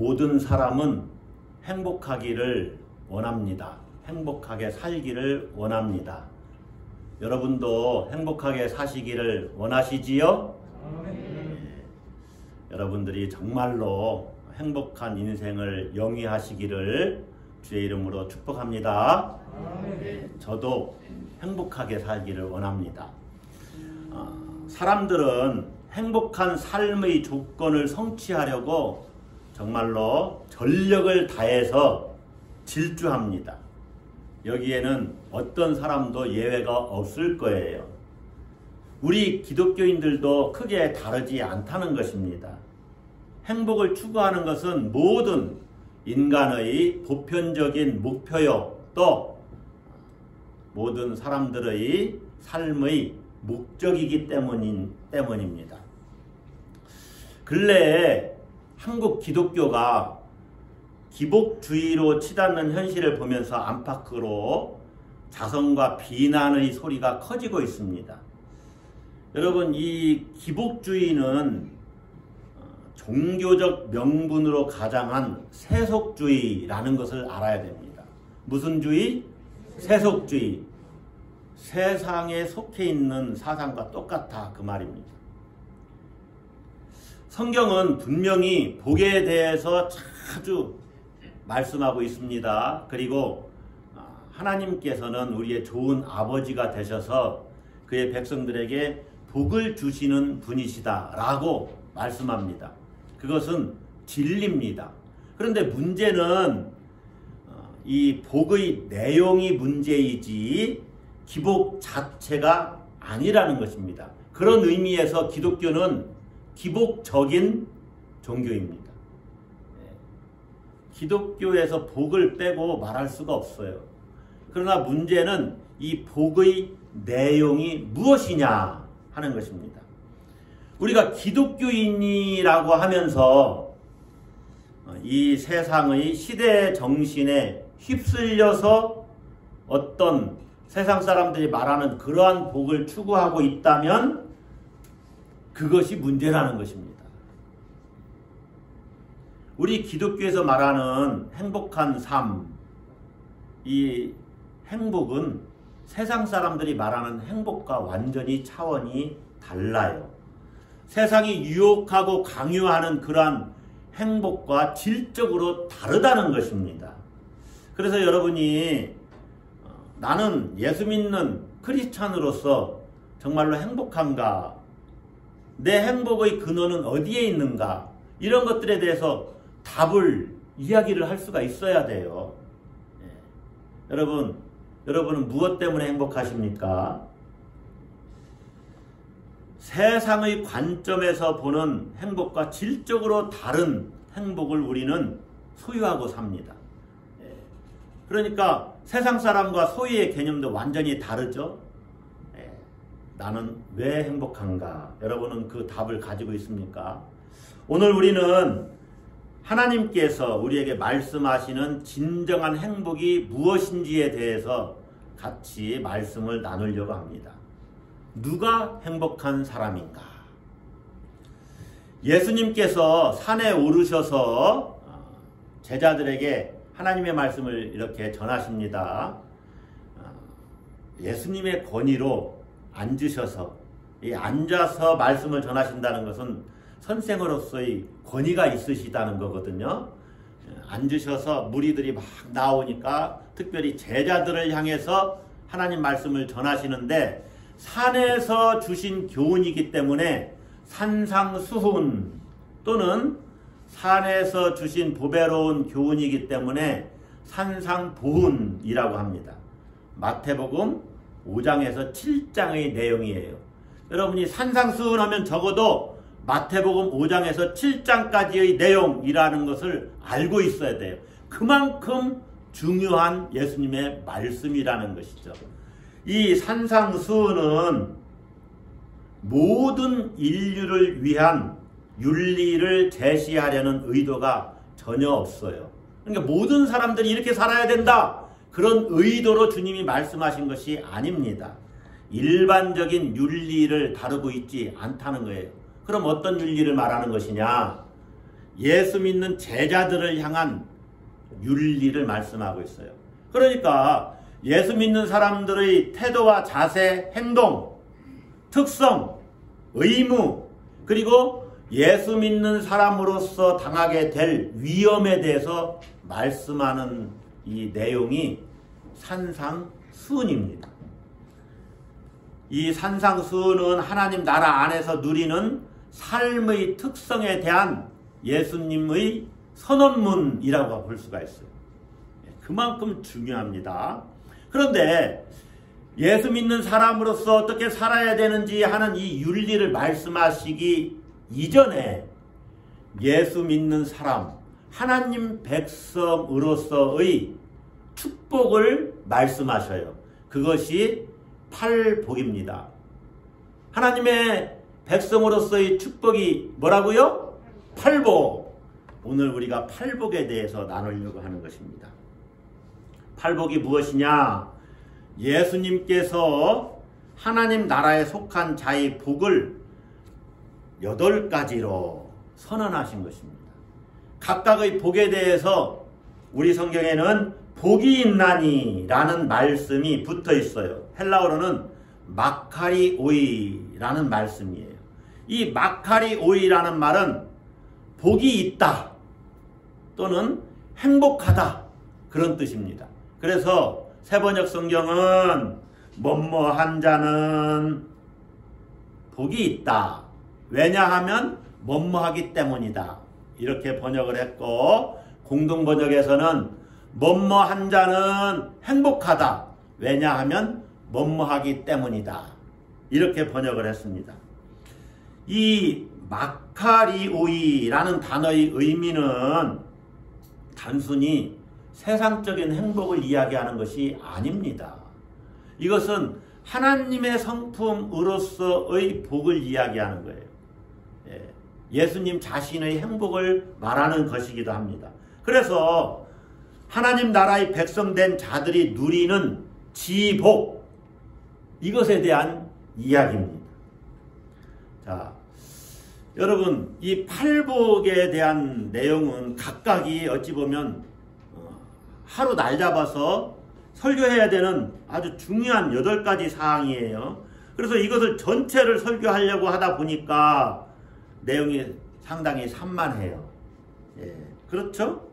모든 사람은 행복하기를 원합니다. 행복하게 살기를 원합니다. 여러분도 행복하게 사시기를 원하시지요? 여러분들이 정말로 행복한 인생을 영위하시기를 주의 이름으로 축복합니다. 저도 행복하게 살기를 원합니다. 사람들은 행복한 삶의 조건을 성취하려고 정말로 전력을 다해서 질주합니다. 여기에는 어떤 사람도 예외가 없을 거예요. 우리 기독교인들도 크게 다르지 않다는 것입니다. 행복을 추구하는 것은 모든 인간의 보편적인 목표요, 또 모든 사람들의 삶의 목적이기 때문입니다. 근래에 한국 기독교가 기복주의로 치닫는 현실을 보면서 안팎으로 자성과 비난의 소리가 커지고 있습니다. 여러분, 이 기복주의는 종교적 명분으로 가장한 세속주의라는 것을 알아야 됩니다. 무슨 주의? 세속주의. 세상에 속해 있는 사상과 똑같아, 그 말입니다. 성경은 분명히 복에 대해서 자주 말씀하고 있습니다. 그리고 하나님께서는 우리의 좋은 아버지가 되셔서 그의 백성들에게 복을 주시는 분이시다 라고 말씀합니다. 그것은 진리입니다. 그런데 문제는 이 복의 내용이 문제이지 기복 자체가 아니라는 것입니다. 그런 의미에서 기독교는 기복적인 종교입니다. 기독교에서 복을 빼고 말할 수가 없어요. 그러나 문제는 이 복의 내용이 무엇이냐 하는 것입니다. 우리가 기독교인이라고 하면서 이 세상의 시대 정신에 휩쓸려서 어떤 세상 사람들이 말하는 그러한 복을 추구하고 있다면 그것이 문제라는 것입니다. 우리 기독교에서 말하는 행복한 삶, 이 행복은 세상 사람들이 말하는 행복과 완전히 차원이 달라요. 세상이 유혹하고 강요하는 그러한 행복과 질적으로 다르다는 것입니다. 그래서 여러분이 나는 예수 믿는 크리스찬으로서 정말로 행복한가? 내 행복의 근원은 어디에 있는가? 이런 것들에 대해서 답을 이야기를 할 수가 있어야 돼요. 여러분은 무엇 때문에 행복하십니까? 세상의 관점에서 보는 행복과 질적으로 다른 행복을 우리는 소유하고 삽니다. 그러니까 세상 사람과 소유의 개념도 완전히 다르죠. 나는 왜 행복한가? 여러분은 그 답을 가지고 있습니까? 오늘 우리는 하나님께서 우리에게 말씀하시는 진정한 행복이 무엇인지에 대해서 같이 말씀을 나누려고 합니다. 누가 행복한 사람인가? 예수님께서 산에 오르셔서 제자들에게 하나님의 말씀을 이렇게 전하십니다. 예수님의 권위로 앉으셔서, 이 앉아서 말씀을 전하신다는 것은 선생으로서의 권위가 있으시다는 거거든요. 앉으셔서 무리들이 막 나오니까 특별히 제자들을 향해서 하나님 말씀을 전하시는데, 산에서 주신 교훈이기 때문에 산상수훈 또는 산에서 주신 보배로운 교훈이기 때문에 산상보훈이라고 합니다. 마태복음 5장에서 7장의 내용이에요. 여러분이 산상수훈하면 적어도 마태복음 5장에서 7장까지의 내용이라는 것을 알고 있어야 돼요. 그만큼 중요한 예수님의 말씀이라는 것이죠. 이 산상수훈은 모든 인류를 위한 윤리를 제시하려는 의도가 전혀 없어요. 그러니까 모든 사람들이 이렇게 살아야 된다, 그런 의도로 주님이 말씀하신 것이 아닙니다. 일반적인 윤리를 다루고 있지 않다는 거예요. 그럼 어떤 윤리를 말하는 것이냐? 예수 믿는 제자들을 향한 윤리를 말씀하고 있어요. 그러니까 예수 믿는 사람들의 태도와 자세, 행동, 특성, 의무, 그리고 예수 믿는 사람으로서 당하게 될 위험에 대해서 말씀하는 이 내용이 산상수훈입니다. 이 산상수훈은 하나님 나라 안에서 누리는 삶의 특성에 대한 예수님의 선언문이라고 볼 수가 있어요. 그만큼 중요합니다. 그런데 예수 믿는 사람으로서 어떻게 살아야 되는지 하는 이 윤리를 말씀하시기 이전에 예수 믿는 사람, 하나님 백성으로서의 축복을 말씀하셔요. 그것이 팔복입니다. 하나님의 백성으로서의 축복이 뭐라고요? 팔복. 오늘 우리가 팔복에 대해서 나누려고 하는 것입니다. 팔복이 무엇이냐? 예수님께서 하나님 나라에 속한 자의 복을 8가지로 선언하신 것입니다. 각각의 복에 대해서 우리 성경에는 복이 있나니 라는 말씀이 붙어 있어요. 헬라어로는 마카리오이라는 말씀이에요. 이 마카리오이라는 말은 복이 있다 또는 행복하다 그런 뜻입니다. 그래서 세번역 성경은 뭐뭐한 자는 복이 있다. 왜냐하면 뭐뭐하기 때문이다. 이렇게 번역을 했고, 공동번역에서는 뭐뭐한 자는 행복하다. 왜냐하면 뭐뭐하기 때문이다. 이렇게 번역을 했습니다. 이 마카리오이라는 단어의 의미는 단순히 세상적인 행복을 이야기하는 것이 아닙니다. 이것은 하나님의 성품으로서의 복을 이야기하는 거예요. 예수님 자신의 행복을 말하는 것이기도 합니다. 그래서 하나님 나라의 백성된 자들이 누리는 지복, 이것에 대한 이야기입니다. 자, 여러분, 이 팔복에 대한 내용은 각각이 어찌 보면 하루 날 잡아서 설교해야 되는 아주 중요한 8가지 사항이에요. 그래서 이것을 전체를 설교하려고 하다 보니까 내용이 상당히 산만해요. 예, 그렇죠?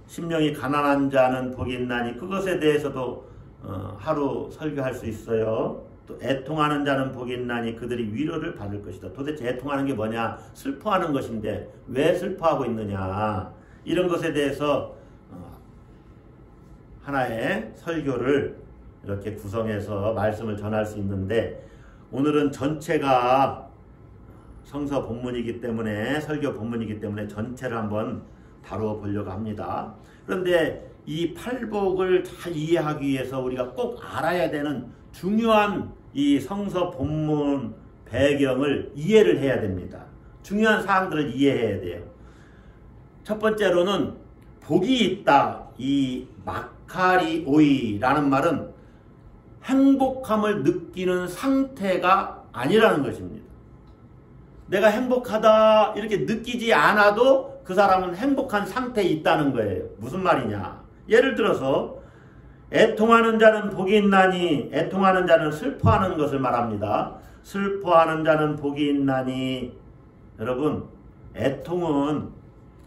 심령이 가난한 자는 복이 있나니, 그것에 대해서도 하루 설교할 수 있어요. 또 애통하는 자는 복이 있나니 그들이 위로를 받을 것이다. 도대체 애통하는 게 뭐냐? 슬퍼하는 것인데 왜 슬퍼하고 있느냐? 이런 것에 대해서 하나의 설교를 이렇게 구성해서 말씀을 전할 수 있는데, 오늘은 전체가 성서 본문이기 때문에, 설교 본문이기 때문에 전체를 한번 다루어 보려고 합니다. 그런데 이 팔복을 잘 이해하기 위해서 우리가 꼭 알아야 되는 중요한 이 성서 본문 배경을 이해를 해야 됩니다. 중요한 사항들을 이해해야 돼요. 첫 번째로는 복이 있다. 이 마카리오이라는 말은 행복함을 느끼는 상태가 아니라는 것입니다. 내가 행복하다 이렇게 느끼지 않아도 그 사람은 행복한 상태에 있다는 거예요. 무슨 말이냐? 예를 들어서 애통하는 자는 복이 있나니, 애통하는 자는 슬퍼하는 것을 말합니다. 슬퍼하는 자는 복이 있나니, 여러분, 애통은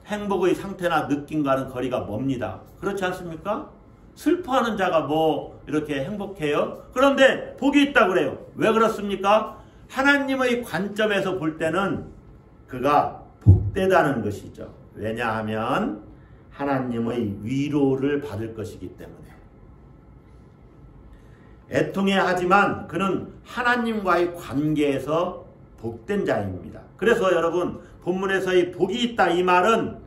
행복의 상태나 느낌과는 거리가 멉니다. 그렇지 않습니까? 슬퍼하는 자가 뭐 이렇게 행복해요? 그런데 복이 있다고 그래요. 왜 그렇습니까? 하나님의 관점에서 볼 때는 그가 복되다는 것이죠. 왜냐하면 하나님의 위로를 받을 것이기 때문에. 애통해 하지만 그는 하나님과의 관계에서 복된 자입니다. 그래서 여러분, 본문에서의 복이 있다 이 말은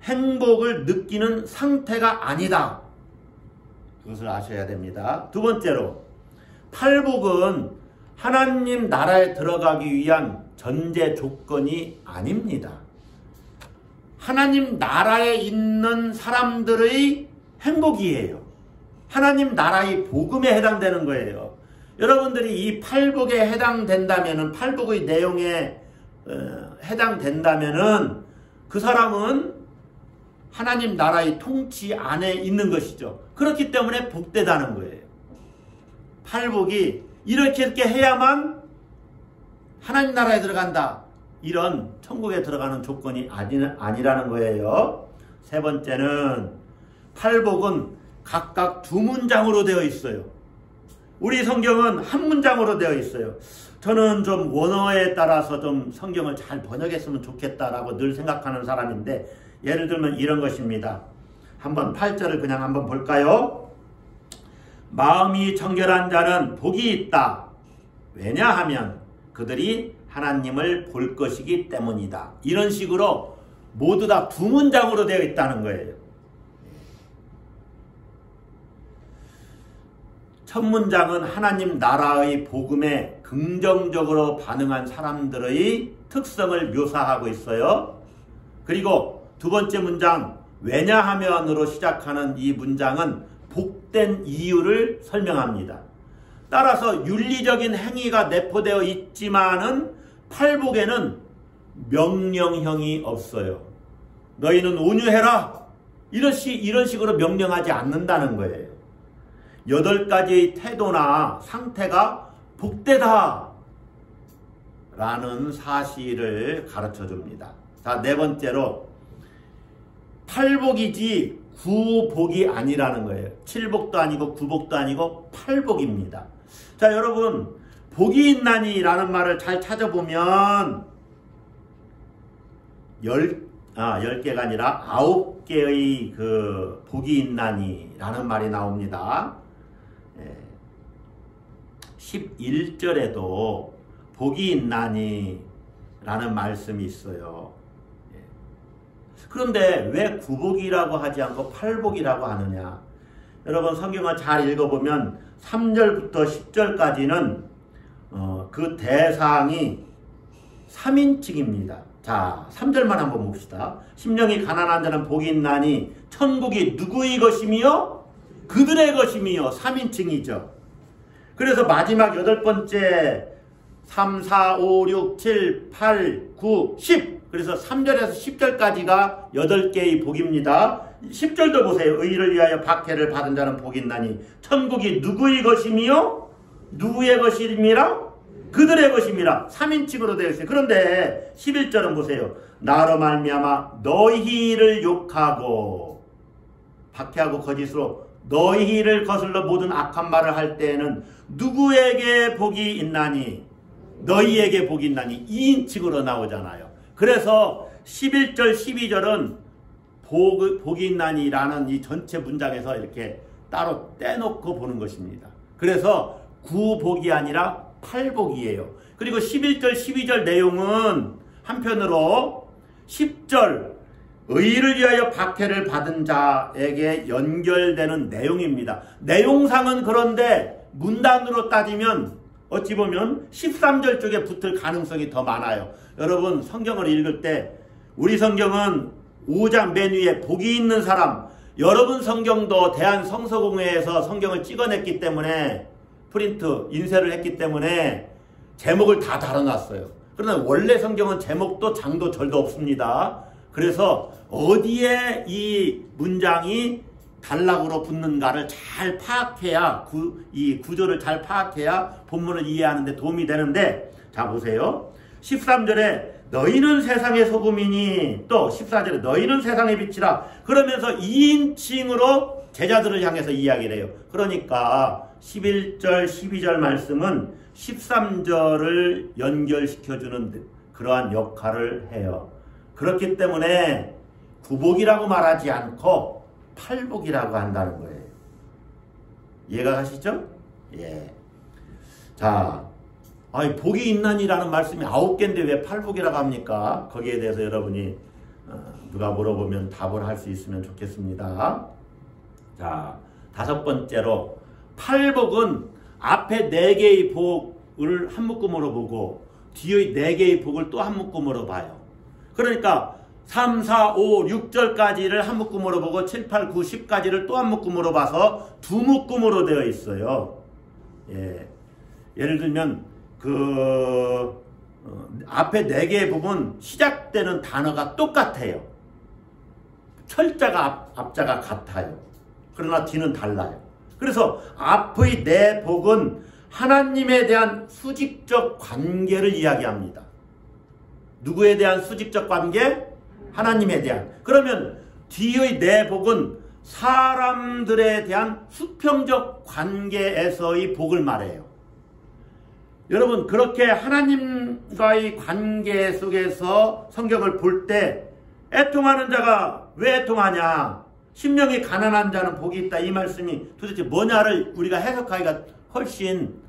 행복을 느끼는 상태가 아니다. 그것을 아셔야 됩니다. 두 번째로, 팔복은 하나님 나라에 들어가기 위한 전제 조건이 아닙니다. 하나님 나라에 있는 사람들의 행복이에요. 하나님 나라의 복음에 해당되는 거예요. 여러분들이 이 팔복에 해당된다면은, 팔복의 내용에 해당된다면은 그 사람은 하나님 나라의 통치 안에 있는 것이죠. 그렇기 때문에 복되다는 거예요. 팔복이 이렇게 해야만 하나님 나라에 들어간다. 이런 천국에 들어가는 조건이 아니라는 거예요. 세 번째는 팔복은 각각 두 문장으로 되어 있어요. 우리 성경은 한 문장으로 되어 있어요. 저는 좀 원어에 따라서 좀 성경을 잘 번역했으면 좋겠다라고 늘 생각하는 사람인데, 예를 들면 이런 것입니다. 한번 8절을 그냥 한번 볼까요? 마음이 정결한 자는 복이 있다. 왜냐하면 그들이 하나님을 볼 것이기 때문이다. 이런 식으로 모두 다 두 문장으로 되어 있다는 거예요. 첫 문장은 하나님 나라의 복음에 긍정적으로 반응한 사람들의 특성을 묘사하고 있어요. 그리고 두 번째 문장, 왜냐하면으로 시작하는 이 문장은 복된 이유를 설명합니다. 따라서 윤리적인 행위가 내포되어 있지만은 팔복에는 명령형이 없어요. 너희는 온유해라. 이런 식으로 명령하지 않는다는 거예요. 8가지의 태도나 상태가 복되다 라는 사실을 가르쳐 줍니다. 자, 네 번째로 팔복이지 구복이 아니라는 거예요. 칠복도 아니고 구복도 아니고 팔복입니다. 자, 여러분, 복이 있나니 라는 말을 잘 찾아보면 10개가 아니라 9개의 그 복이 있나니 라는 말이 나옵니다. 11절에도 복이 있나니 라는 말씀이 있어요. 그런데 왜 구복이라고 하지 않고 팔복이라고 하느냐? 여러분, 성경을 잘 읽어보면 3절부터 10절까지는 그 대상이 3인칭입니다. 자, 3절만 한번 봅시다. 심령이 가난한 자는 복이 있나니 천국이 누구의 것이며 그들의 것이며 3인칭이죠. 그래서 마지막 8번째 3, 4, 5, 6, 7, 8, 9, 10 그래서 3절에서 10절까지가 8개의 복입니다. 10절도 보세요. 의를 위하여 박해를 받은 자는 복이 있나니 천국이 누구의 것이며 누구의 것이니라? 그들의 것입니다. 3인칭으로 되어 있어요. 그런데 11절은 보세요. 나로 말미암아 너희를 욕하고 박해하고 거짓으로 너희를 거슬러 모든 악한 말을 할 때에는 누구에게 복이 있나니 너희에게 복이 있나니 2인칭으로 나오잖아요. 그래서 11절 12절은 복이 있나니 라는 이 전체 문장에서 이렇게 따로 떼놓고 보는 것입니다. 그래서 구복이 아니라 팔복이에요. 그리고 11절 12절 내용은 한편으로 10절 의를 위하여 박해를 받은 자에게 연결되는 내용입니다. 내용상은 그런데 문단으로 따지면 어찌 보면 13절 쪽에 붙을 가능성이 더 많아요. 여러분, 성경을 읽을 때 우리 성경은 5장 맨 위에 복이 있는 사람, 여러분 성경도 대한성서공회에서 성경을 찍어냈기 때문에 프린트, 인쇄를 했기 때문에 제목을 다 달아놨어요. 그러나 원래 성경은 제목도 장도 절도 없습니다. 그래서 어디에 이 문장이 단락으로 붙는가를 잘 파악해야 이 구조를 잘 파악해야 본문을 이해하는 데 도움이 되는데, 자 보세요. 13절에 너희는 세상의 소금이니, 또 14절에 너희는 세상의 빛이라, 그러면서 2인칭으로 제자들을 향해서 이야기를 해요. 그러니까 11절 12절 말씀은 13절을 연결시켜주는 그러한 역할을 해요. 그렇기 때문에 구복이라고 말하지 않고 팔복이라고 한다는 거예요. 이해가 가시죠? 예. 자, 복이 있나니라는 말씀이 9개인데 왜 팔복이라고 합니까? 거기에 대해서 여러분이 누가 물어보면 답을 할 수 있으면 좋겠습니다. 자, 5번째로 팔복은 앞에 4개의 복을 한 묶음으로 보고 뒤의 4개의 복을 또 한 묶음으로 봐요. 그러니까 3, 4, 5, 6절까지를 한 묶음으로 보고 7, 8, 9, 10까지를 또 한 묶음으로 봐서 두 묶음으로 되어 있어요. 예. 예를 들면 앞에 4개의 복은 시작되는 단어가 똑같아요. 철자가 앞자가 같아요. 그러나 뒤는 달라요. 그래서 앞의 4복은 하나님에 대한 수직적 관계를 이야기합니다. 누구에 대한 수직적 관계? 하나님에 대한. 그러면 뒤의 4복은 사람들에 대한 수평적 관계에서의 복을 말해요. 여러분, 그렇게 하나님과의 관계 속에서 성경을 볼 때 애통하는 자가 왜 애통하냐? 심령이 가난한 자는 복이 있다. 이 말씀이 도대체 뭐냐를 우리가 해석하기가 훨씬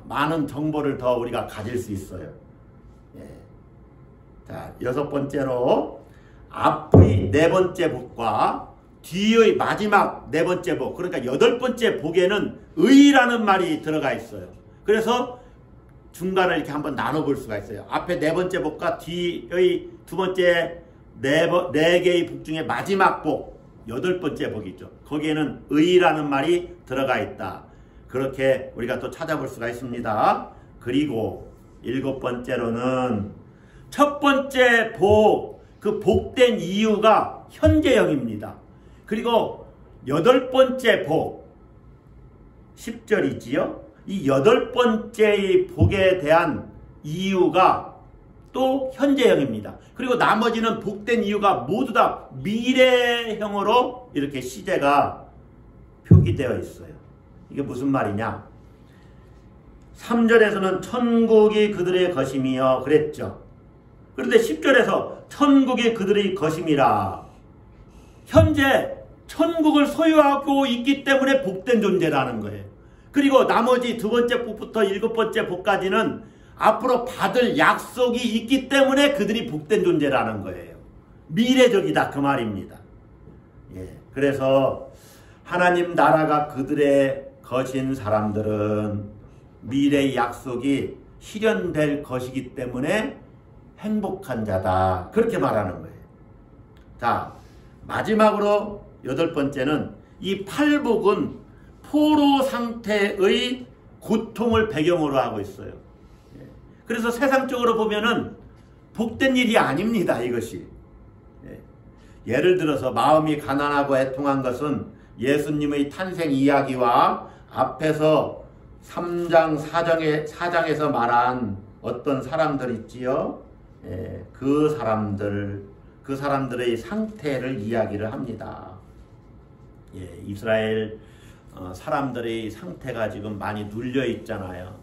많은 정보를 더 우리가 가질 수 있어요. 예. 자, 6번째로 앞의 4번째 복과 뒤의 마지막 4번째 복, 그러니까 8번째 복에는 의라는 말이 들어가 있어요. 그래서 중간을 이렇게 한번 나눠볼 수가 있어요. 앞에 4번째 복과 뒤의 2번째 4개의 복 중에 마지막 복, 8번째 복이죠. 거기에는 의라는 말이 들어가 있다. 그렇게 우리가 또 찾아볼 수가 있습니다. 그리고 7번째로는 첫 번째 복, 그 복된 이유가 현재형입니다. 그리고 8번째 복, 10절이지요. 이 8번째의 복에 대한 이유가 또 현재형입니다. 그리고 나머지는 복된 이유가 모두 다 미래형으로 이렇게 시제가 표기되어 있어요. 이게 무슨 말이냐? 3절에서는 천국이 그들의 것임이여 그랬죠. 그런데 10절에서 천국이 그들의 것임이라. 현재 천국을 소유하고 있기 때문에 복된 존재라는 거예요. 그리고 나머지 2번째 복부터 7번째 복까지는 앞으로 받을 약속이 있기 때문에 그들이 복된 존재라는 거예요. 미래적이다 그 말입니다. 예, 그래서 하나님 나라가 그들의 것인 사람들은 미래의 약속이 실현될 것이기 때문에 행복한 자다. 그렇게 말하는 거예요. 자, 마지막으로 8번째는 이 8복은 포로 상태의 고통을 배경으로 하고 있어요. 그래서 세상적으로 보면은 복된 일이 아닙니다. 이것이. 예를 들어서 마음이 가난하고 애통한 것은 예수님의 탄생 이야기와 앞에서 3장 4장에서 말한 어떤 사람들 있지요. 그 사람들의 상태를 이야기를 합니다. 이스라엘 사람들의 상태가 지금 많이 눌려 있잖아요.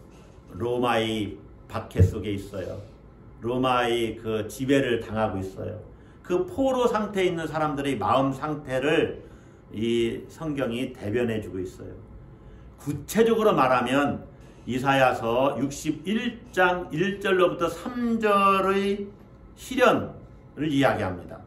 로마의 박해 속에 있어요. 로마의 그 지배를 당하고 있어요. 그 포로 상태에 있는 사람들의 마음 상태를 이 성경이 대변해 주고 있어요. 구체적으로 말하면 이사야서 61장 1절로부터 3절의 실현을 이야기합니다.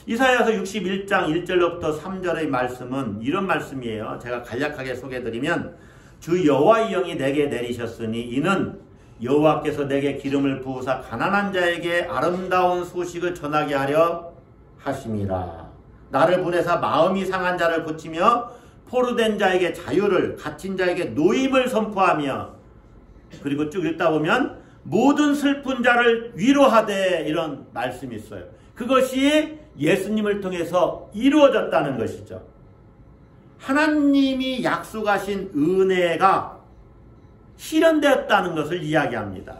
이사야서 61장 1절로부터 3절의 말씀은 이런 말씀이에요. 제가 간략하게 소개해드리면 주 여호와의 영이 내게 내리셨으니 이는 여호와께서 내게 기름을 부으사 가난한 자에게 아름다운 소식을 전하게 하려 하심이라. 나를 보내사 마음이 상한 자를 고치며 포로된 자에게 자유를, 갇힌 자에게 노임을 선포하며, 그리고 쭉 읽다 보면 모든 슬픈 자를 위로하되, 이런 말씀이 있어요. 그것이 예수님을 통해서 이루어졌다는 것이죠. 하나님이 약속하신 은혜가 실현되었다는 것을 이야기합니다.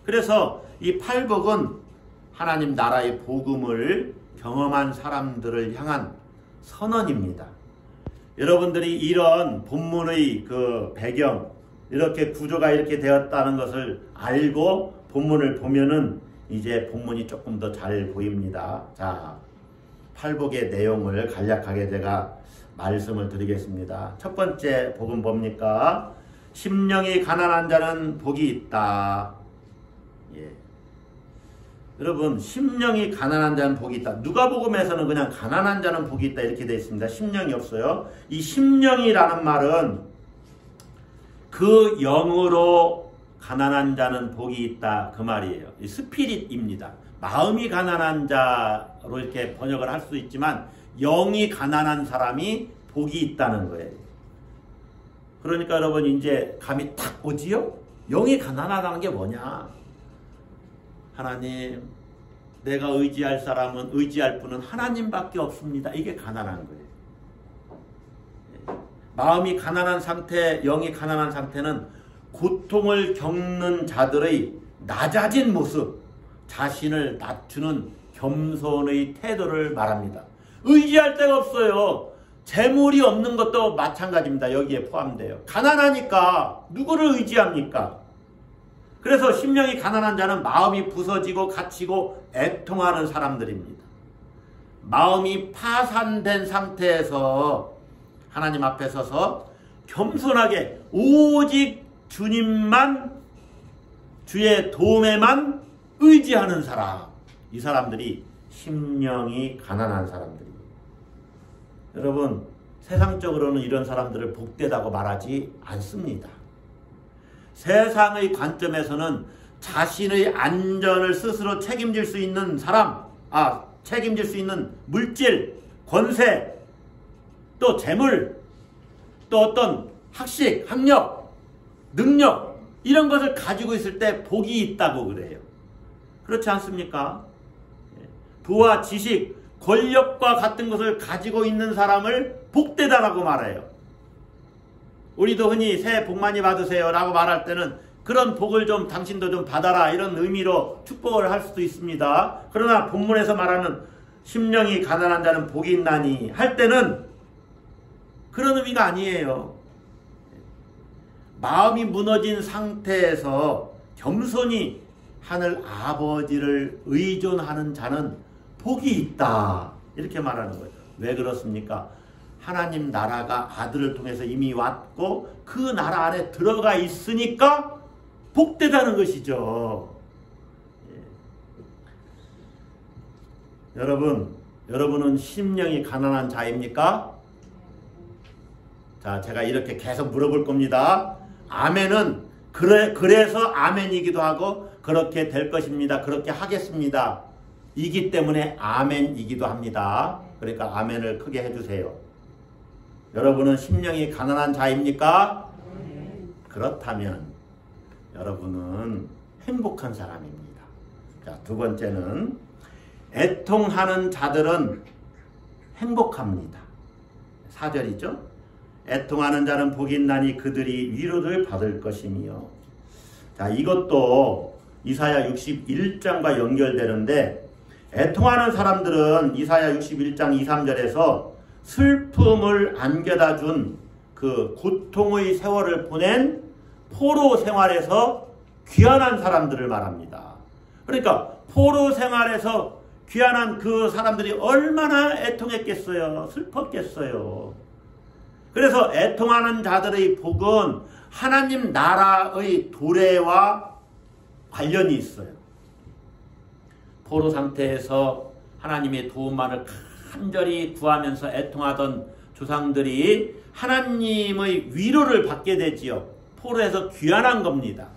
그래서 이 8복은 하나님 나라의 복음을 경험한 사람들을 향한 선언입니다. 여러분들이 이런 본문의 그 배경, 이렇게 구조가 이렇게 되었다는 것을 알고 본문을 보면은 이제 본문이 조금 더 잘 보입니다. 자, 8복의 내용을 간략하게 제가 말씀을 드리겠습니다. 첫 번째 복은 뭡니까? 심령이 가난한 자는 복이 있다. 여러분, 심령이 가난한 자는 복이 있다. 누가복음에서는 그냥 가난한 자는 복이 있다 이렇게 되어 있습니다. 심령이 없어요. 이 심령이라는 말은 그 영으로 가난한 자는 복이 있다 그 말이에요. 이 스피릿입니다. 마음이 가난한 자로 이렇게 번역을 할 수 있지만 영이 가난한 사람이 복이 있다는 거예요. 그러니까 여러분 이제 감이 딱 오지요? 영이 가난하다는 게 뭐냐? 하나님, 내가 의지할 분은 하나님밖에 없습니다. 이게 가난한 거예요. 마음이 가난한 상태, 영이 가난한 상태는 고통을 겪는 자들의 낮아진 모습, 자신을 낮추는 겸손의 태도를 말합니다. 의지할 데가 없어요. 재물이 없는 것도 마찬가지입니다. 여기에 포함돼요. 가난하니까 누구를 의지합니까? 그래서 심령이 가난한 자는 마음이 부서지고 갇히고 애통하는 사람들입니다. 마음이 파산된 상태에서 하나님 앞에 서서 겸손하게 오직 주님만, 주의 도움에만 의지하는 사람, 이 사람들이 심령이 가난한 사람들이에요. 여러분, 세상적으로는 이런 사람들을 복되다고 말하지 않습니다. 세상의 관점에서는 자신의 안전을 스스로 책임질 수 있는 사람, 책임질 수 있는 물질, 권세, 또 재물, 또 어떤 학식, 학력, 능력, 이런 것을 가지고 있을 때 복이 있다고 그래요. 그렇지 않습니까? 부와 지식, 권력과 같은 것을 가지고 있는 사람을 복되다라고 말해요. 우리도 흔히 새해 복 많이 받으세요 라고 말할 때는 그런 복을 좀 당신도 좀 받아라, 이런 의미로 축복을 할 수도 있습니다. 그러나 본문에서 말하는 심령이 가난한 자는 복이 있나니 할 때는 그런 의미가 아니에요. 마음이 무너진 상태에서 겸손히 하늘 아버지를 의존하는 자는 복이 있다, 이렇게 말하는 거예요. 왜 그렇습니까? 하나님 나라가 아들을 통해서 이미 왔고 그 나라 안에 들어가 있으니까 복되다는 것이죠. 여러분은 심령이 가난한 자입니까? 자, 제가 이렇게 계속 물어볼 겁니다. 아멘은 그래서 아멘이기도 하고 그렇게 될 것입니다, 그렇게 하겠습니다 이기 때문에 아멘이기도 합니다. 그러니까 아멘을 크게 해주세요. 여러분은 심령이 가난한 자입니까? 그렇다면 여러분은 행복한 사람입니다. 자, 두 번째는 애통하는 자들은 행복합니다. 4절이죠. 애통하는 자는 복이 있나니 그들이 위로를 받을 것이며. 자, 이것도 이사야 61장과 연결되는데, 애통하는 사람들은 이사야 61장 2, 3절에서 슬픔을 안겨다 준 그 고통의 세월을 보낸 포로 생활에서 귀환한 사람들을 말합니다. 그러니까 포로 생활에서 귀환한 그 사람들이 얼마나 애통했겠어요, 슬펐겠어요. 그래서 애통하는 자들의 복은 하나님 나라의 도래와 관련이 있어요. 포로 상태에서 하나님의 도움만을 간절히 구하면서 애통하던 조상들이 하나님의 위로를 받게 되지요. 포로에서 귀환한 겁니다.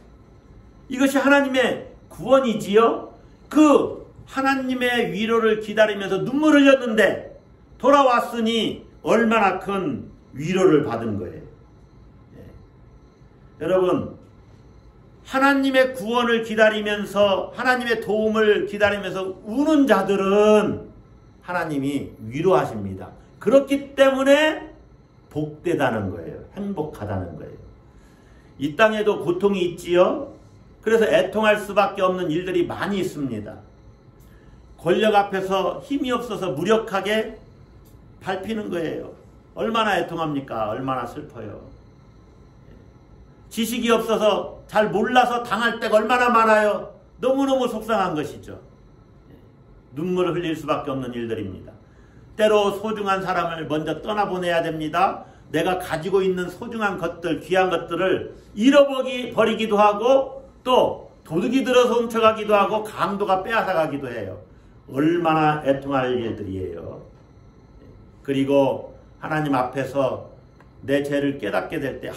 이것이 하나님의 구원이지요. 그 하나님의 위로를 기다리면서 눈물을 흘렸는데 돌아왔으니 얼마나 큰 위로를 받은 거예요. 여러분, 하나님의 구원을 기다리면서, 하나님의 도움을 기다리면서 우는 자들은 하나님이 위로하십니다. 그렇기 때문에 복되다는 거예요. 행복하다는 거예요. 이 땅에도 고통이 있지요. 그래서 애통할 수밖에 없는 일들이 많이 있습니다. 권력 앞에서 힘이 없어서 무력하게 밟히는 거예요. 얼마나 애통합니까? 얼마나 슬퍼요. 지식이 없어서 잘 몰라서 당할 때가 얼마나 많아요. 너무너무 속상한 것이죠. 눈물을 흘릴 수밖에 없는 일들입니다. 때로 소중한 사람을 먼저 떠나보내야 됩니다. 내가 가지고 있는 소중한 것들, 귀한 것들을 잃어버리기도 하고 또 도둑이 들어서 훔쳐가기도 하고 강도가 빼앗아가기도 해요. 얼마나 애통할 일들이에요. 그리고 하나님 앞에서 내 죄를 깨닫게 될 때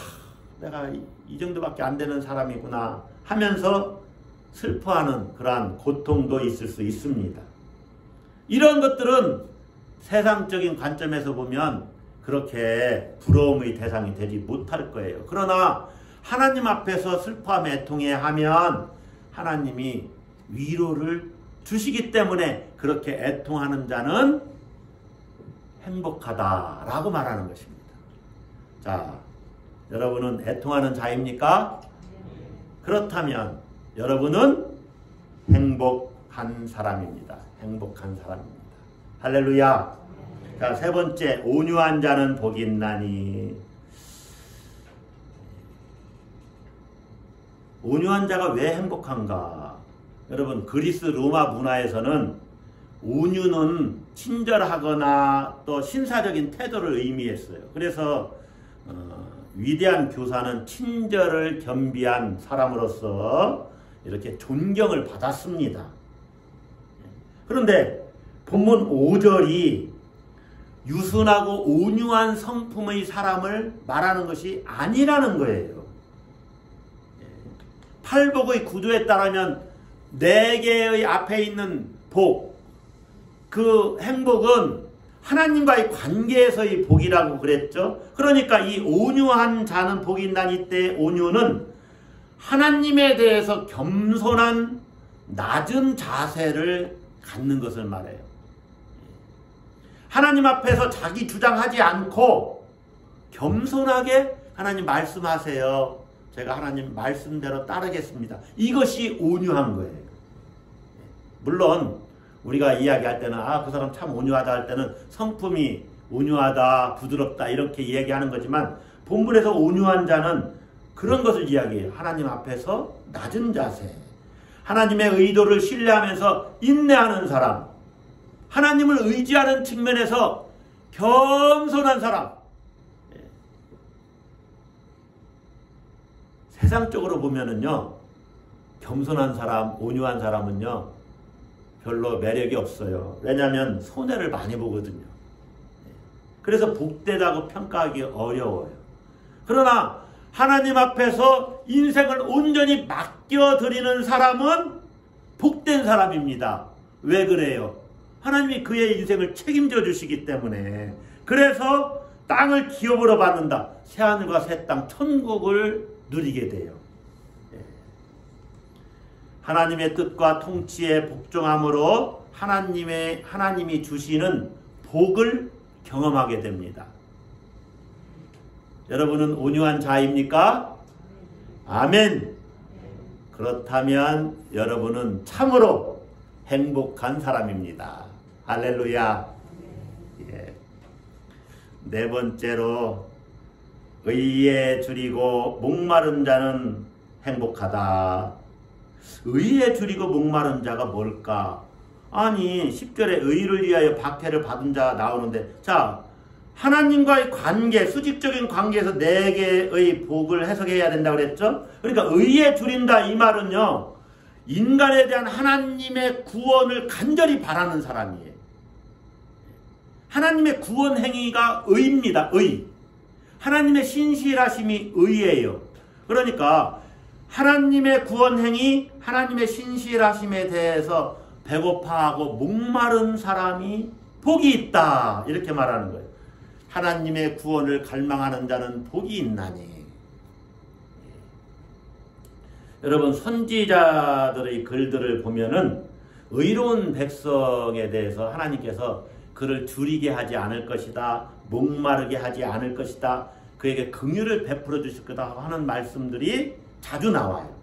내가 이 정도밖에 안 되는 사람이구나 하면서 슬퍼하는 그러한 고통도 있을 수 있습니다. 이런 것들은 세상적인 관점에서 보면 그렇게 부러움의 대상이 되지 못할 거예요. 그러나 하나님 앞에서 슬퍼하며 애통해 하면 하나님이 위로를 주시기 때문에 그렇게 애통하는 자는 행복하다라고 말하는 것입니다. 자, 여러분은 애통하는 자입니까? 그렇다면 여러분은 행복한 사람입니다. 행복한 사람입니다. 할렐루야. 자, 세 번째, 온유한 자는 복이 있나니. 온유한 자가 왜 행복한가? 여러분, 그리스 로마 문화에서는 온유는 친절하거나 또 신사적인 태도를 의미했어요. 그래서 위대한 교사는 친절을 겸비한 사람으로서 이렇게 존경을 받았습니다. 그런데 본문 5절이 유순하고 온유한 성품의 사람을 말하는 것이 아니라는 거예요. 팔복의 구조에 따르면 4개의 앞에 있는 복, 그 행복은 하나님과의 관계에서의 복이라고 그랬죠. 그러니까 이 온유한 자는 복이 있나니, 이때 온유는 하나님에 대해서 겸손한 낮은 자세를 갖는 것을 말해요. 하나님 앞에서 자기 주장하지 않고 겸손하게 하나님 말씀하세요. 제가 하나님 말씀대로 따르겠습니다. 이것이 온유한 거예요. 물론 우리가 이야기할 때는 그 사람 참 온유하다 할 때는 성품이 온유하다, 부드럽다 이렇게 이야기하는 거지만 본문에서 온유한 자는 그런 것을 이야기해요. 하나님 앞에서 낮은 자세, 하나님의 의도를 신뢰하면서 인내하는 사람, 하나님을 의지하는 측면에서 겸손한 사람. 세상적으로 보면은요, 겸손한 사람, 온유한 사람은요 별로 매력이 없어요. 왜냐하면 손해를 많이 보거든요. 그래서 복되다고 평가하기 어려워요. 그러나 하나님 앞에서 인생을 온전히 맡겨드리는 사람은 복된 사람입니다. 왜 그래요? 하나님이 그의 인생을 책임져 주시기 때문에. 그래서 땅을 기업으로 받는다. 새하늘과 새 땅, 천국을 누리게 돼요. 하나님의 뜻과 통치에 복종함으로 하나님이 주시는 복을 경험하게 됩니다. 여러분은 온유한 자입니까? 아멘. 그렇다면 여러분은 참으로 행복한 사람입니다. 할렐루야. 예. 네 번째로, 의에 줄이고 목마른 자는 행복하다. 의에 줄이고 목마른 자가 뭘까? 아니 10절에 의를 위하여 박해를 받은 자 나오는데, 자, 하나님과의 관계, 수직적인 관계에서 4개의 복을 해석해야 된다고 그랬죠? 그러니까 의에 줄인다 이 말은요, 인간에 대한 하나님의 구원을 간절히 바라는 사람이에요. 하나님의 구원 행위가 의입니다. 의. 하나님의 신실하심이 의예요. 그러니까 하나님의 구원 행위, 하나님의 신실하심에 대해서 배고파하고 목마른 사람이 복이 있다, 이렇게 말하는 거예요. 하나님의 구원을 갈망하는 자는 복이 있나니. 여러분, 선지자들의 글들을 보면은 의로운 백성에 대해서 하나님께서 그를 줄이게 하지 않을 것이다, 목마르게 하지 않을 것이다, 그에게 긍휼을 베풀어 주실 거다 하는 말씀들이 자주 나와요.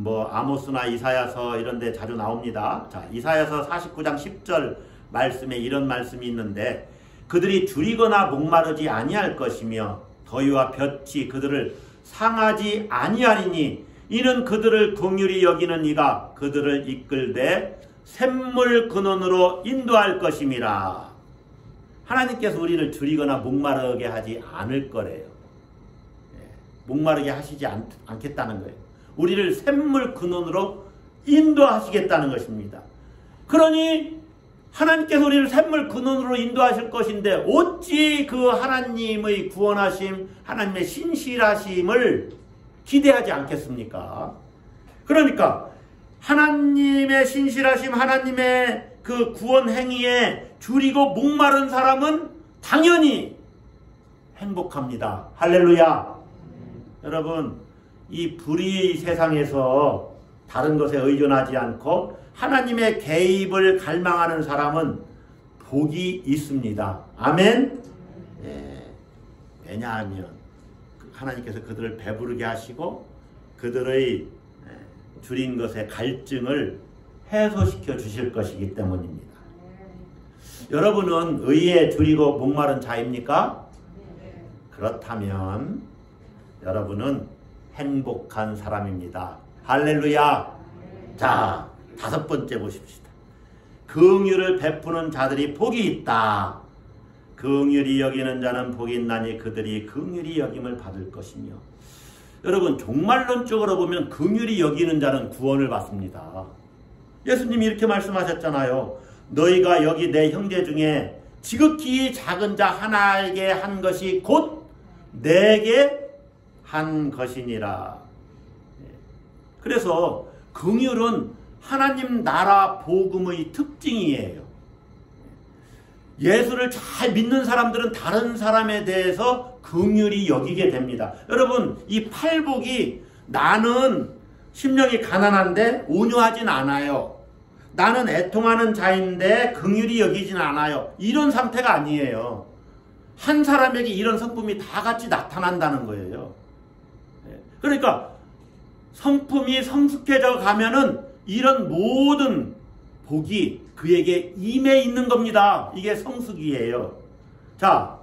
아모스나 이사야서 이런 데 자주 나옵니다. 자, 이사야서 49장 10절 말씀에 이런 말씀이 있는데, 그들이 줄이거나 목마르지 아니할 것이며 더위와 볕이 그들을 상하지 아니하리니, 이는 그들을 긍휼히 여기는 이가 그들을 이끌되 샘물 근원으로 인도할 것임이라. 하나님께서 우리를 줄이거나 목마르게 하지 않을 거래요. 목마르게 하시지 않겠다는 거예요. 우리를 샘물 근원으로 인도하시겠다는 것입니다. 그러니 하나님께서 우리를 샘물 근원으로 인도하실 것인데 어찌 그 하나님의 구원하심, 하나님의 신실하심을 기대하지 않겠습니까? 그러니까 하나님의 신실하심, 하나님의 그 구원 행위에 줄이고 목마른 사람은 당연히 행복합니다. 할렐루야. 여러분, 이 불의의 세상에서 다른 것에 의존하지 않고 하나님의 개입을 갈망하는 사람은 복이 있습니다. 아멘. 예. 왜냐하면 하나님께서 그들을 배부르게 하시고 그들의 줄인 것의 갈증을 해소시켜 주실 것이기 때문입니다. 여러분은 의에 줄이고 목마른 자입니까? 그렇다면 여러분은 행복한 사람입니다. 할렐루야. 자, 5번째 보십시다. 긍휼을 베푸는 자들이 복이 있다. 긍휼히 여기는 자는 복이 있나니 그들이 긍휼히 여김을 받을 것이며. 여러분, 종말론적으로 보면 긍휼히 여기는 자는 구원을 받습니다. 예수님이 이렇게 말씀하셨잖아요. 너희가 여기 내 형제 중에 지극히 작은 자 하나에게 한 것이 곧 내게 한 것이니라. 그래서 긍휼은 하나님 나라 복음의 특징이에요. 예수를 잘 믿는 사람들은 다른 사람에 대해서 긍휼히 여기게 됩니다. 여러분, 이 팔복이 나는 심령이 가난한데 온유하진 않아요. 나는 애통하는 자인데 긍휼히 여기진 않아요. 이런 상태가 아니에요. 한 사람에게 이런 성품이 다 같이 나타난다는 거예요. 그러니까 성품이 성숙해져 가면은 이런 모든 복이 그에게 임해 있는 겁니다. 이게 성숙이에요. 자,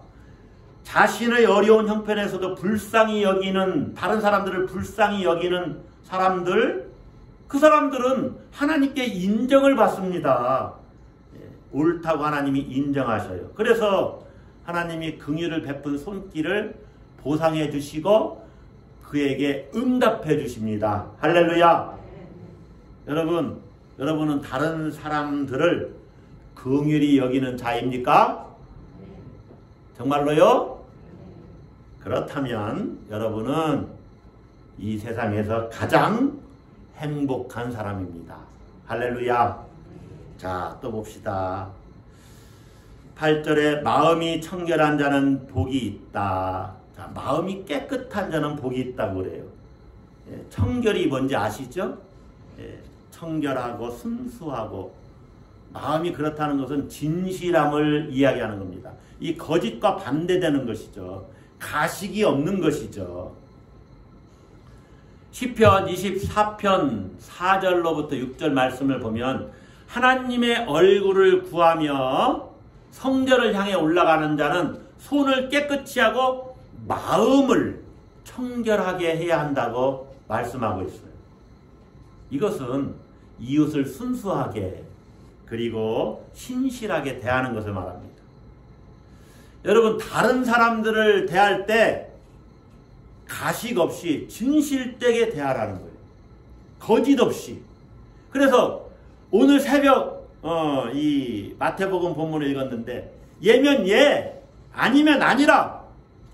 자신의 어려운 형편에서도 불쌍히 여기는, 다른 사람들을 불쌍히 여기는 사람들, 그 사람들은 하나님께 인정을 받습니다. 옳다고 하나님이 인정하셔요. 그래서 하나님이 긍휼을 베푼 손길을 보상해 주시고 그에게 응답해 주십니다. 할렐루야. 여러분은 다른 사람들을 긍휼히 여기는 자입니까? 정말로요? 그렇다면 여러분은 이 세상에서 가장 행복한 사람입니다. 할렐루야. 자, 또 봅시다. 8절에 마음이 청결한 자는 복이 있다. 자, 마음이 깨끗한 자는 복이 있다고 그래요. 청결이 뭔지 아시죠? 청결하고 순수하고, 마음이 그렇다는 것은 진실함을 이야기하는 겁니다. 이 거짓과 반대되는 것이죠. 가식이 없는 것이죠. 시편 24편 4절로부터 6절 말씀을 보면 하나님의 얼굴을 구하며 성전을 향해 올라가는 자는 손을 깨끗이 하고 마음을 청결하게 해야 한다고 말씀하고 있어요. 이것은 이웃을 순수하게 그리고 신실하게 대하는 것을 말합니다. 여러분, 다른 사람들을 대할 때 가식 없이 진실되게 대하라는 거예요. 거짓 없이. 그래서 오늘 새벽 이 마태복음 본문을 읽었는데 예면 예, 아니면 아니라,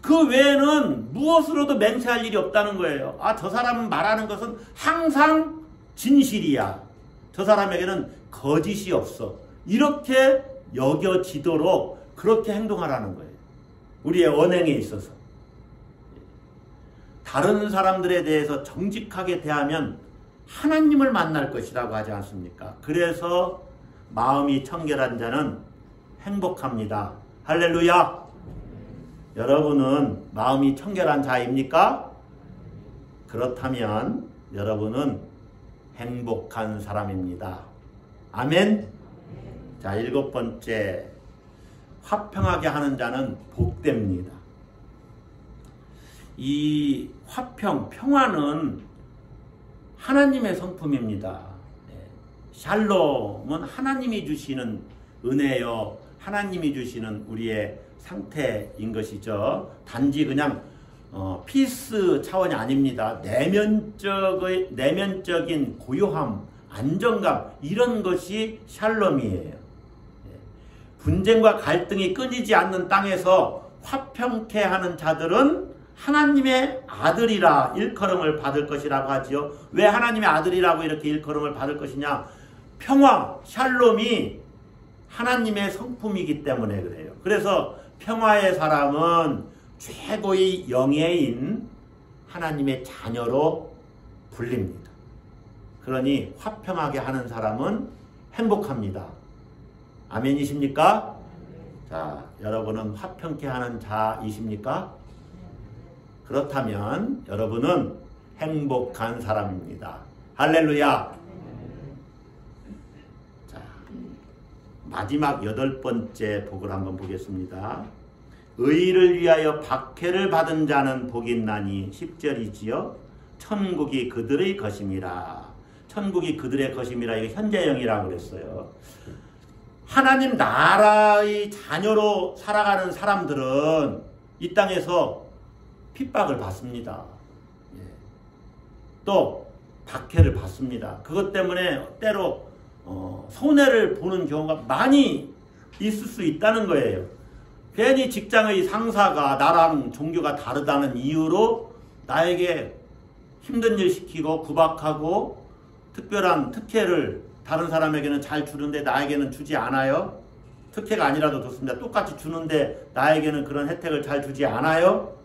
그 외에는 무엇으로도 맹세할 일이 없다는 거예요. 아, 저 사람 말하는 것은 항상 진실이야. 저 사람에게는 거짓이 없어. 이렇게 여겨지도록 그렇게 행동하라는 거예요. 우리의 언행에 있어서. 다른 사람들에 대해서 정직하게 대하면 하나님을 만날 것이라고 하지 않습니까? 그래서 마음이 청결한 자는 행복합니다. 할렐루야. 여러분은 마음이 청결한 자입니까? 그렇다면 여러분은 행복한 사람입니다. 아멘. 자, 7번째, 화평하게 하는 자는 복됩니다. 이 화평, 평화는 하나님의 성품입니다. 샬롬은 하나님이 주시는 은혜요, 하나님이 주시는 우리의 상태인 것이죠. 단지 그냥 피스 차원이 아닙니다. 내면적인 고요함, 안정감, 이런 것이 샬롬이에요. 분쟁과 갈등이 끊이지 않는 땅에서 화평케 하는 자들은 하나님의 아들이라 일컬음을 받을 것이라고 하지요. 왜 하나님의 아들이라고 이렇게 일컬음을 받을 것이냐? 평화, 샬롬이 하나님의 성품이기 때문에 그래요. 그래서 평화의 사람은 최고의 영예인 하나님의 자녀로 불립니다. 그러니 화평하게 하는 사람은 행복합니다. 아멘이십니까? 자, 여러분은 화평케 하는 자이십니까? 그렇다면 여러분은 행복한 사람입니다. 할렐루야! 자, 마지막 8번째 복을 한번 보겠습니다. 의를 위하여 박해를 받은 자는 복이 있나니 10절이지요. 천국이 그들의 것임이라. 천국이 그들의 것임이라. 이거 현재형이라고 그랬어요. 하나님 나라의 자녀로 살아가는 사람들은 이 땅에서 핍박을 받습니다. 또 박해를 받습니다. 그것 때문에 때로 손해를 보는 경우가 많이 있을 수 있다는 거예요. 괜히 직장의 상사가 나랑 종교가 다르다는 이유로 나에게 힘든 일 시키고 구박하고 특별한 특혜를 다른 사람에게는 잘 주는데 나에게는 주지 않아요. 특혜가 아니라도 좋습니다. 똑같이 주는데 나에게는 그런 혜택을 잘 주지 않아요.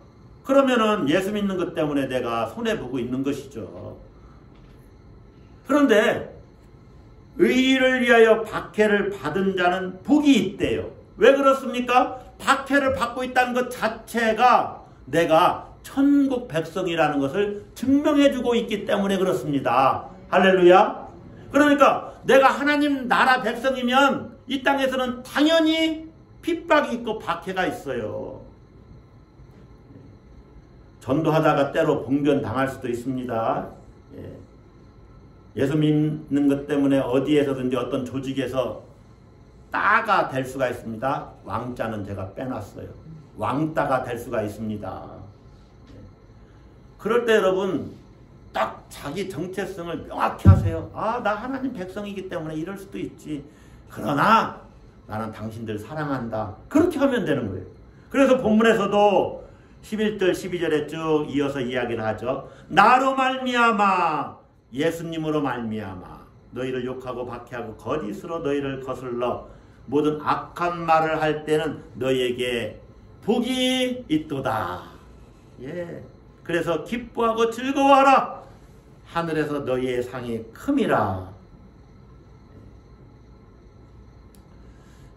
그러면은 예수 믿는 것 때문에 내가 손해보고 있는 것이죠. 그런데 의를 위하여 박해를 받은 자는 복이 있대요. 왜 그렇습니까? 박해를 받고 있다는 것 자체가 내가 천국 백성이라는 것을 증명해주고 있기 때문에 그렇습니다. 할렐루야. 그러니까 내가 하나님 나라 백성이면 이 땅에서는 당연히 핍박이 있고 박해가 있어요. 전도하다가 때로 봉변 당할 수도 있습니다. 예수 믿는 것 때문에 어디에서든지 어떤 조직에서 따가 될 수가 있습니다. 왕자는 제가 빼놨어요. 왕따가 될 수가 있습니다. 그럴 때 여러분 딱 자기 정체성을 명확히 하세요. 아, 나 하나님 백성이기 때문에 이럴 수도 있지. 그러나 나는 당신들 사랑한다. 그렇게 하면 되는 거예요. 그래서 본문에서도 11절 12절에 쭉 이어서 이야기를 하죠. 나로 말미암아 예수님으로 말미암아 너희를 욕하고 박해하고 거짓으로 너희를 거슬러 모든 악한 말을 할 때는 너희에게 복이 있도다. 예. 그래서 기뻐하고 즐거워하라. 하늘에서 너희의 상이 큼이라.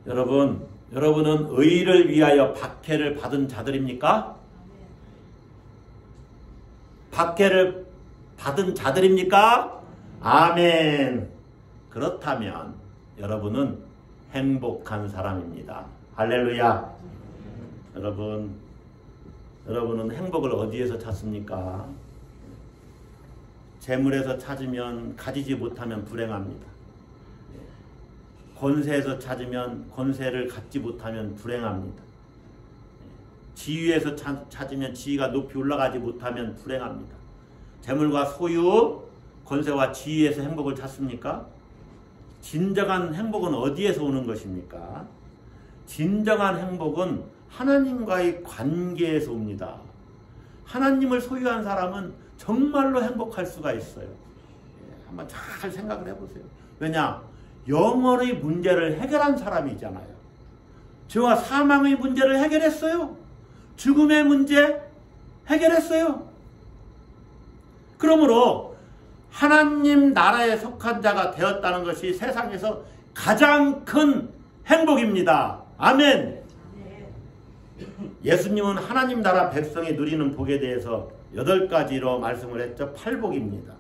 여러분은 의를 위하여 박해를 받은 자들입니까? 박해를 받은 자들입니까? 아멘. 그렇다면 여러분은 행복한 사람입니다. 할렐루야. 여러분은 행복을 어디에서 찾습니까? 재물에서 찾으면 가지지 못하면 불행합니다. 권세에서 찾으면 권세를 갖지 못하면 불행합니다. 지위에서 찾으면 지위가 높이 올라가지 못하면 불행합니다. 재물과 소유, 권세와 지위에서 행복을 찾습니까? 진정한 행복은 어디에서 오는 것입니까? 진정한 행복은 하나님과의 관계에서 옵니다. 하나님을 소유한 사람은 정말로 행복할 수가 있어요. 한번 잘 생각을 해보세요. 왜냐? 영원의 문제를 해결한 사람이잖아요. 죄와 사망의 문제를 해결했어요. 죽음의 문제 해결했어요. 그러므로 하나님 나라에 속한 자가 되었다는 것이 세상에서 가장 큰 행복입니다. 아멘. 예수님은 하나님 나라 백성이 누리는 복에 대해서 8가지로 말씀을 했죠. 8복입니다.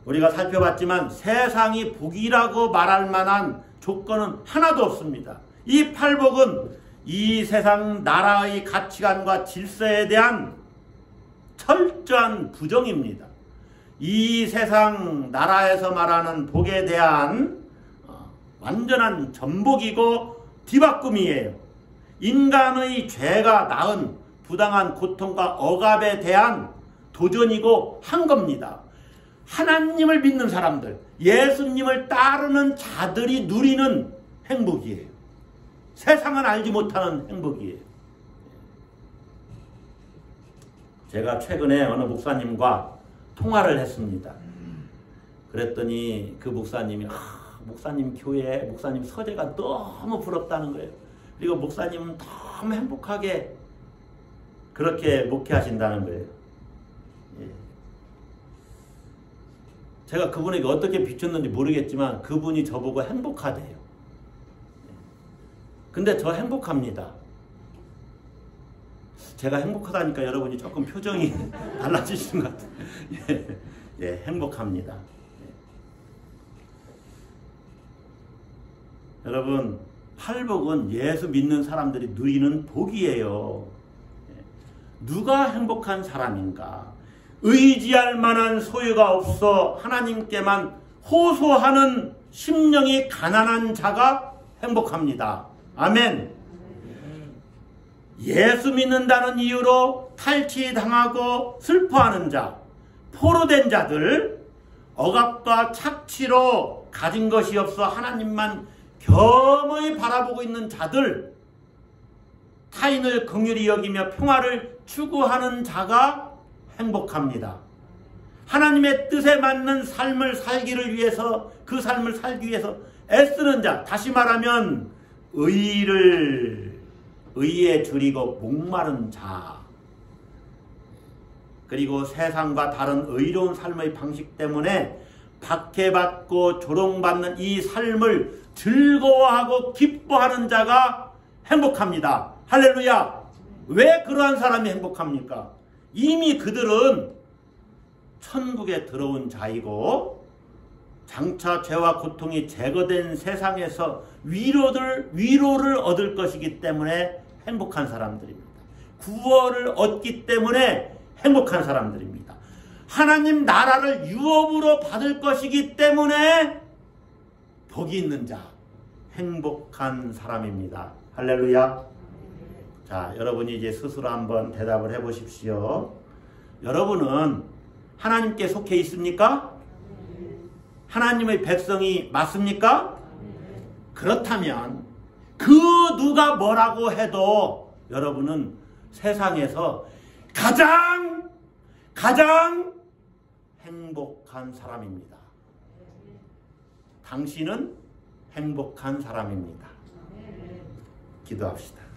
우리가 살펴봤지만 세상이 복이라고 말할 만한 조건은 하나도 없습니다. 이 8복은 이 세상 나라의 가치관과 질서에 대한 철저한 부정입니다. 이 세상 나라에서 말하는 복에 대한 완전한 전복이고 뒤바꿈이에요. 인간의 죄가 낳은 부당한 고통과 억압에 대한 도전이고 한 겁니다. 하나님을 믿는 사람들, 예수님을 따르는 자들이 누리는 행복이에요. 세상은 알지 못하는 행복이에요. 제가 최근에 어느 목사님과 통화를 했습니다. 그랬더니 그 목사님이 목사님 교회, 목사님 서재가 너무 부럽다는 거예요. 그리고 목사님은 너무 행복하게 그렇게 목회하신다는 거예요. 예. 제가 그분에게 어떻게 비쳤는지 모르겠지만 그분이 저보고 행복하대요. 근데 저 행복합니다. 제가 행복하다니까 여러분이 조금 표정이 달라지시는 것 같아요. 예, 행복합니다. 여러분, 팔복은 예수 믿는 사람들이 누리는 복이에요. 누가 행복한 사람인가? 의지할 만한 소유가 없어 하나님께만 호소하는 심령이 가난한 자가 행복합니다. 아멘. 예수 믿는다는 이유로 탈취당하고 슬퍼하는 자, 포로된 자들, 억압과 착취로 가진 것이 없어 하나님만 겸허히 바라보고 있는 자들, 타인을 긍휼히 여기며 평화를 추구하는 자가 행복합니다. 하나님의 뜻에 맞는 삶을 살기를 위해서, 그 삶을 살기 위해서 애쓰는 자, 다시 말하면 의에 줄이고 목마른 자, 그리고 세상과 다른 의로운 삶의 방식 때문에 박해받고 조롱받는 이 삶을 즐거워하고 기뻐하는 자가 행복합니다. 할렐루야! 왜 그러한 사람이 행복합니까? 이미 그들은 천국에 들어온 자이고 장차 죄와 고통이 제거된 세상에서 위로를 얻을 것이기 때문에 행복한 사람들입니다. 구원을 얻기 때문에 행복한 사람들입니다. 하나님 나라를 유업으로 받을 것이기 때문에 복이 있는 자, 행복한 사람입니다. 할렐루야. 자, 여러분이 이제 스스로 한번 대답을 해 보십시오. 여러분은 하나님께 속해 있습니까? 하나님의 백성이 맞습니까? 그렇다면 그 누가 뭐라고 해도 여러분은 세상에서 가장 행복한 사람입니다. 당신은 행복한 사람입니다. 기도합시다.